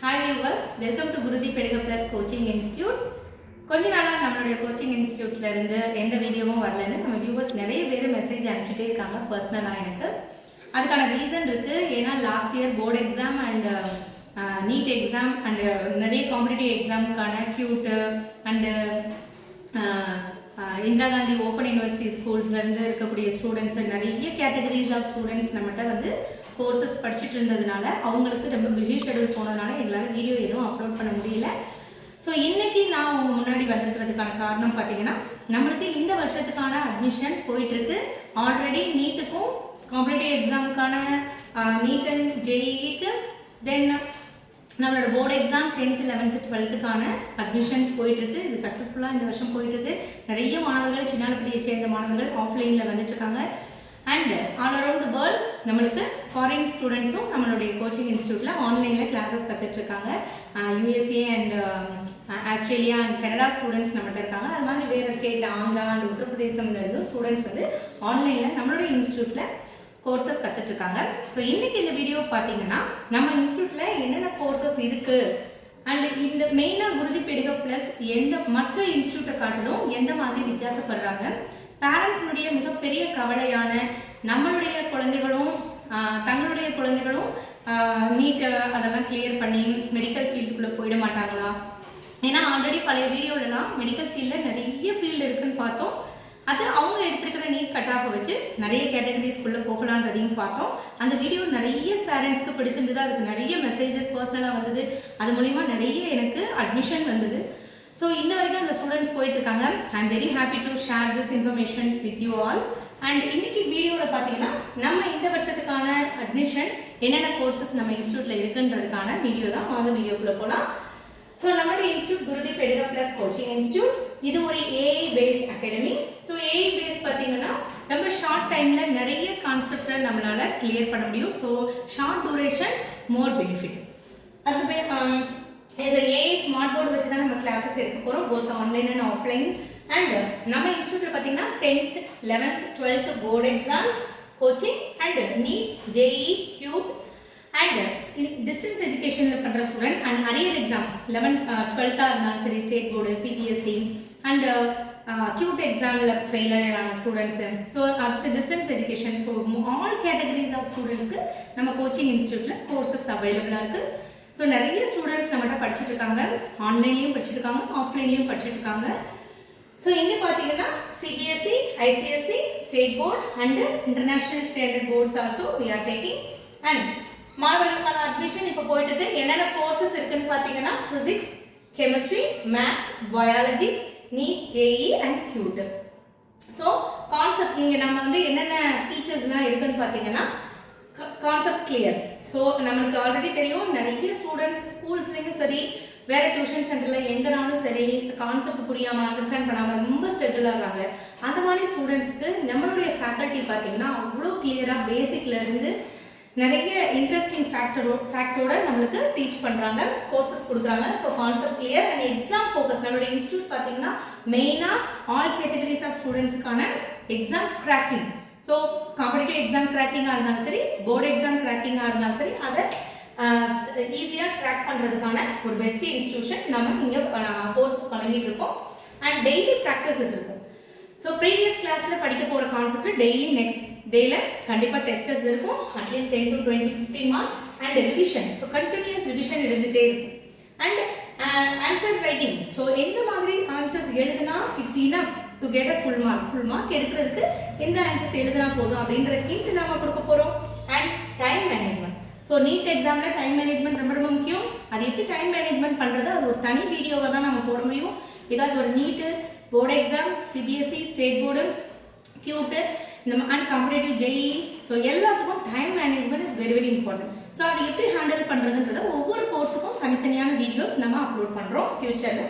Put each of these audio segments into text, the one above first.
Hi viewers, welcome to Gurudeep Pediga Plus Coaching Institute. கொஞ்ச நாளா நம்மளுடைய கோச்சிங் இன்ஸ்டிடியூட்ல இருந்து எந்த வீடியோவும் வரலன்னு நம்ம வியூவர்ஸ் நிறைய பேர் மெசேஜ் அனுப்பிச்சிட்டே இருக்காங்க பர்சனலா எனக்கு. அதுக்கான ரீசன் இருக்கு. ஏன்னா last year board exam and NEET exam and நிறைய காம்படிட்டிவ் எக்ஸாமுக்கான CUET and Indira Gandhi open university ஸ்கூல்ஸ்லேருந்து இருக்கக்கூடிய ஸ்டூடெண்ட்ஸ் நிறைய கேட்டகரிஸ் ஆஃப் ஸ்டூடெண்ட்ஸ் நம்மகிட்ட வந்து கோர்சஸ் படிச்சுட்டு இருந்ததுனால அவங்களுக்கு ரொம்ப பிஸி ஷெடியூல் போனதுனால எங்களால் வீடியோ எதுவும் அப்லோட் பண்ண முடியல. ஸோ இன்றைக்கி நான் அவங்க முன்னாடி வந்திருக்கிறதுக்கான காரணம் பார்த்தீங்கன்னா, நம்மளுக்கு இந்த வருஷத்துக்கான அட்மிஷன் போயிட்டுருக்கு. ஆல்ரெடி நீட்டுக்கும் காம்படிட்டிவ் எக்ஸாமுக்கான நீட் அண்ட் ஜேஇக்கு தென் நம்மளோட board exam 10th 11th 12th admission போயிட்டுருக்கு. இது சக்ஸஸ்ஃபுல்லாக இந்த வருஷம் போயிட்டுருக்கு. நிறைய மாணவர்கள் சின்னாலப்பட்டியை சேர்ந்த மாணவர்கள் ஆஃப்லைனில் வந்துட்டுருக்காங்க. And all around the world நம்மளுக்கு ஃபாரின் ஸ்டூடெண்ட்ஸும் நம்மளுடைய கோச்சிங் இன்ஸ்டியூட்டில் ஆன்லைனில் கிளாஸஸ் கற்றுட்ருக்காங்க. USA and Australia and Canada students நம்மகிட்ட இருக்காங்க. அது மாதிரி வேறு ஸ்டேட் ஆந்திரா அண்ட் உத்தரப்பிரதேசம்லேருந்து ஸ்டூடெண்ட்ஸ் வந்து ஆன்லைனில் நம்மளுடைய இன்ஸ்டியூட்டில் கோர்சஸ் கற்றுட்ருக்காங்க. ஸோ இன்றைக்கி இந்த வீடியோ பார்த்தீங்கன்னா, நம்ம இன்ஸ்டியூட்டில் என்னென்ன கோர்சஸ் இருக்குது அண்ட் இந்த மெயினாக குருதீப் பெடிகா ப்ளஸ் எந்த மற்ற இன்ஸ்டியூட்டை காட்டிலும் எந்த மாதிரி வித்தியாசப்படுறாங்க, பேரண்ட்ஸுடைய மிகப்பெரிய கவலையான நம்மளுடைய குழந்தைகளும் தங்களுடைய குழந்தைகளும் நீட்டை அதெல்லாம் கிளியர் பண்ணி மெடிக்கல் ஃபீல்டுக்குள்ளே போயிட மாட்டாங்களா? ஏன்னா ஆல்ரெடி பழைய வீடியோலலாம் மெடிக்கல் ஃபீல்டில் நிறைய ஃபீல்டு இருக்குதுன்னு பார்த்தோம். அது அவங்க எடுத்துருக்கிற நீட் கட் ஆஃபை வச்சு நிறைய கேட்டகரிஸ்குள்ளே போகலான்றதையும் பார்த்தோம். அந்த வீடியோ நிறைய பேரண்ட்ஸ்க்கு பிடிச்சிருந்தது. அதுக்கு நிறைய மெசேஜஸ் பர்சனலாக வந்தது. அது மூலிமா நிறைய எனக்கு அட்மிஷன் வந்தது. ஸோ இன்ன வரைக்கும் அந்த ஸ்டூடெண்ட்ஸ் போயிட்டுருக்காங்க. I am very happy to share this information with you all. And இன்னைக்கு வீடியோவில் பார்த்தீங்கன்னா, நம்ம இந்த வருஷத்துக்கான அட்மிஷன் என்னென்ன கோர்சஸ் நம்ம இன்ஸ்டியூட்டில் இருக்குன்றதுக்கான வீடியோ தான். வாங்க வீடியோக்குள்ளே போகலாம். ஸோ நம்மளுடைய இன்ஸ்டியூட் குருதீப் பெடிகா ப்ளஸ் கோச்சிங் இன்ஸ்டியூட். இது ஒரு AI base academy. So AI base பார்த்தீங்கன்னா, நம்ம ஷார்ட் டைமில் நிறைய கான்செப்டை நம்மளால் கிளியர் பண்ண முடியும். So short duration more benefit. அதுவே ஏஐ ஸ்மார்ட் போர்டு வச்சு தான் நம்ம கிளாஸஸ் எடுக்க போகிறோம், both online and offline. And நம்ம இன்ஸ்டியூட்டில் பார்த்தீங்கன்னா 10th 11th 12th board exam coaching and NEET JEE CUET and distance எஜுகேஷனில் பண்ணுற student and arrear exam 11th 12th இருந்தாலும் சரி, state board CBSE and CUET எக்ஸாமில் ஃபெயிலியர் ஆன ஸ்டூடெண்ட்ஸு. ஸோ அடுத்து distance education. So all categories of ஸ்டூடெண்ட்ஸ்க்கு நம்ம coaching இன்ஸ்டியூட்டில் கோர்சஸ் அவைலபிளாக இருக்குது. ஸோ நிறைய ஸ்டூடெண்ட்ஸ் நம்மகிட்ட படிச்சுட்டு இருக்காங்க. ஆன்லைன்லேயும் படிச்சுட்டு இருக்காங்க, ஆஃப்லைன்லேயும் படிச்சுட்டு இருக்காங்க. ஸோ இங்கே பார்த்தீங்கன்னா CBSE, ICSE, state board and international standard boards also we are taking. And மாணவர்களுக்கான அட்மிஷன் இப்போ போயிட்டு இருக்கு. என்னென்ன கோர்சஸ் இருக்குன்னு பார்த்தீங்கன்னா, physics, chemistry, maths, biology, NEET, JEE and CUET. So concept இங்கே நம்ம வந்து என்னென்ன ஃபீச்சர்ஸ்லாம் இருக்குன்னு பார்த்தீங்கன்னா, கான்செப்ட் கிளியர். ஸோ நம்மளுக்கு ஆல்ரெடி தெரியும், நிறைய ஸ்டூடெண்ட்ஸ் ஸ்கூல்ஸ்லேயும் சரி, வேறு டியூஷன் சென்டரில் எங்கேனாலும் சரி, கான்செப்ட் புரியாமல் அண்டர்ஸ்டாண்ட் பண்ணாமல் ரொம்ப ஸ்ட்ரகிள் ஆகிறாங்க. அந்த மாதிரி ஸ்டூடெண்ட்ஸ்க்கு நம்மளுடைய ஃபேக்கல்ட்டி பார்த்தீங்கன்னா அவ்வளோ கிளியராக பேசிக்லேருந்து நிறைய இன்ட்ரெஸ்டிங் ஃபேக்டரோட நம்மளுக்கு டீச் பண்ணுறாங்க, கோர்சஸ் கொடுக்குறாங்க. So concept clear and exam focus. நம்மளுடைய இன்ஸ்டியூட் பார்த்தீங்கன்னா மெயினாக ஆல் கேட்டகரிஸ் ஆஃப் ஸ்டூடெண்ட்ஸுக்கான exam cracking. So competitive exam கிராக்கிங்காக இருந்தாலும் சரி, போர்டு எக்ஸாம் கிராக்கிங்காக இருந்தாலும் சரி, அதை ஈஸியாக கிராக் பண்ணுறதுக்கான ஒரு பெஸ்ட் இன்ஸ்டியூஷன் நம்ம இங்கே கோர்சஸ் வழங்கிட்டு இருக்கோம். அண்ட் டெய்லி ப்ராக்டிசஸ் இருக்கும். ஸோ ப்ரீவியஸ் கிளாஸில் படிக்க போகிற கான்செப்ட் டெய்லி நெக்ஸ்ட் டேயில் கண்டிப்பாக டெஸ்டஸ் இருக்கும். At least 10 to 20 15 marks and revision. So continuous revision இருந்துகிட்டே இருக்கும். And answer writing. ஸோ எந்த மாதிரி ஆன்சர்ஸ் எழுதுனா it's enough to get a full mark எடுக்கிறதுக்கு எந்த ஆன்சர்ஸ் எழுதுனா போதும் அப்படின்ற ஹிண்ட் நம்ம கொடுக்க போகிறோம். And time management. So NEET எக்ஸாமில் டைம் மேனேஜ்மெண்ட் ரொம்ப ரொம்ப முக்கியம். அது எப்படி டைம் மேனேஜ்மெண்ட் பண்ணுறது, அது ஒரு தனி வீடியோவை தான் நம்ம போட முடியும். பிகாஸ் ஒரு NEET, board exam, CBSE, state board, CUET, இந்த அண்ட் காம்படிட்டிவ் ஜேஇ, ஸோ எல்லாத்துக்கும் time management is very very important. So அதை எப்படி ஹேண்டில் பண்ணுறதுன்றத ஒவ்வொரு கோர்ஸுக்கும் தனித்தனியான வீடியோஸ் நம்ம அப்லோட் பண்ணுறோம் ஃபியூச்சரில்.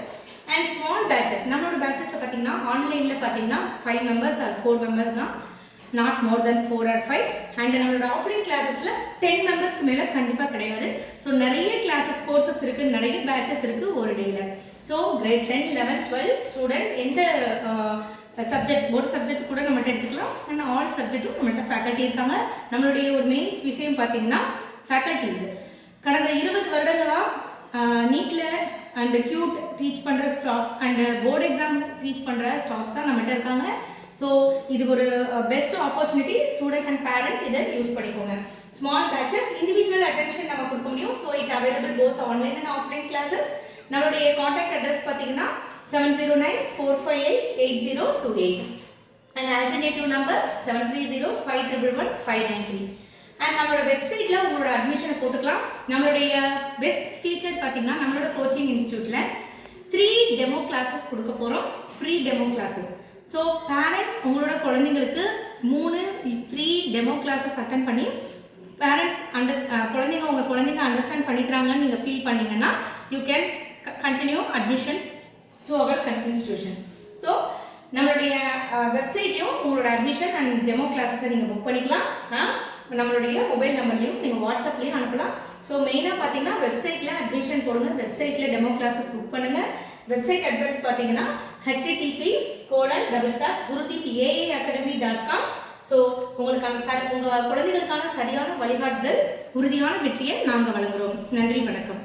And small patches. நம்மளோட பேட்சஸில் பார்த்தீங்கன்னா ஆன்லைனில் பார்த்தீங்கன்னா 5 members ஆர் 4 members தான், not more then 4 or 5. And நம்மளோட ஆஃப்லைன் கிளாஸஸில் 10 members மேலே கண்டிப்பாக கிடையாது. ஸோ நிறைய கிளாஸஸ் கோர்சஸ் இருக்குது, நிறைய பேட்சஸ் இருக்குது ஒரு டேயில். ஸோ கிரேட் 10 11 12 ஸ்டூடெண்ட் எந்த சப்ஜெக்ட், ஒரு சப்ஜெக்ட் கூட நம்மகிட்ட எடுத்துக்கலாம். அண்ட் ஆல் சப்ஜெக்ட்டும் நம்மகிட்ட ஃபேக்கல்ட்டி இருக்காங்க. நம்மளுடைய ஒரு மெயின் விஷயம் பார்த்தீங்கன்னா ஃபேக்கல்ட்டிஸ். கடந்த 20 வருடங்களாக நீட்டில் அண்ட் கியூட் டீச் பண்ணுற staff and board exam teach பண்ணுற ஸ்டாஃப்ஸ் தான் நம்மகிட்ட இருக்காங்க. ஸோ இது ஒரு best opportunity. Student and parent இதை யூஸ் பண்ணிக்கோங்க. ஸ்மால் பேச்சஸ், இண்டிவிஜுவல் அட்டென்ஷன் நம்ம கொடுக்க முடியும். So it available both online and offline classes. நம்மளுடைய காண்டாக்ட் அட்ரஸ் பார்த்தீங்கன்னா 7094588028 and alternative number 7305111593. அண்ட் நம்மளோட வெப்சைட்டில் உங்களோட அட்மிஷனை போட்டுக்கலாம். நம்மளுடைய பெஸ்ட் ஃபீச்சர் பார்த்தீங்கன்னா நம்மளோட கோச்சிங் இன்ஸ்டியூட்டில் 3 டெமோ கிளாஸஸ் கொடுக்க போகிறோம். Free demo classes. So parent உங்களோட குழந்தைங்களுக்கு 3 ஃப்ரீ டெமோ கிளாஸஸ் அட்டன் பண்ணி பேரண்ட்ஸ் குழந்தைங்க உங்கள் குழந்தைங்க அண்டர்ஸ்டாண்ட் பண்ணிக்கிறாங்கன்னு நீங்கள் ஃபீல் பண்ணீங்கன்னா you can continue admission to our institution. So நம்மளுடைய வெப்சைட்லேயும் உங்களோட அட்மிஷன் அண்ட் டெமோ கிளாஸஸை நீங்கள் புக் பண்ணிக்கலாம். நம்மளுடைய மொபைல் நம்பர்லையும் நீங்கள் வாட்ஸ்அப்லேயும் அனுப்பலாம். ஸோ மெயினாக பார்த்தீங்கன்னா வெப்சைட்டில் அட்மிஷன் போடுங்க, வெப்சைட்டில் டெமோ கிளாஸஸ் புக் பண்ணுங்கள். வெப்சைட் அட்ரஸ் பார்த்தீங்கன்னா http://gurudeepaacademy.com. ஸோ உங்களுக்கான உங்கள் குழந்தைகளுக்கான சரியான வழிகாட்டுதல், உறுதியான வெற்றியை நாங்கள் வழங்குகிறோம். நன்றி, வணக்கம்.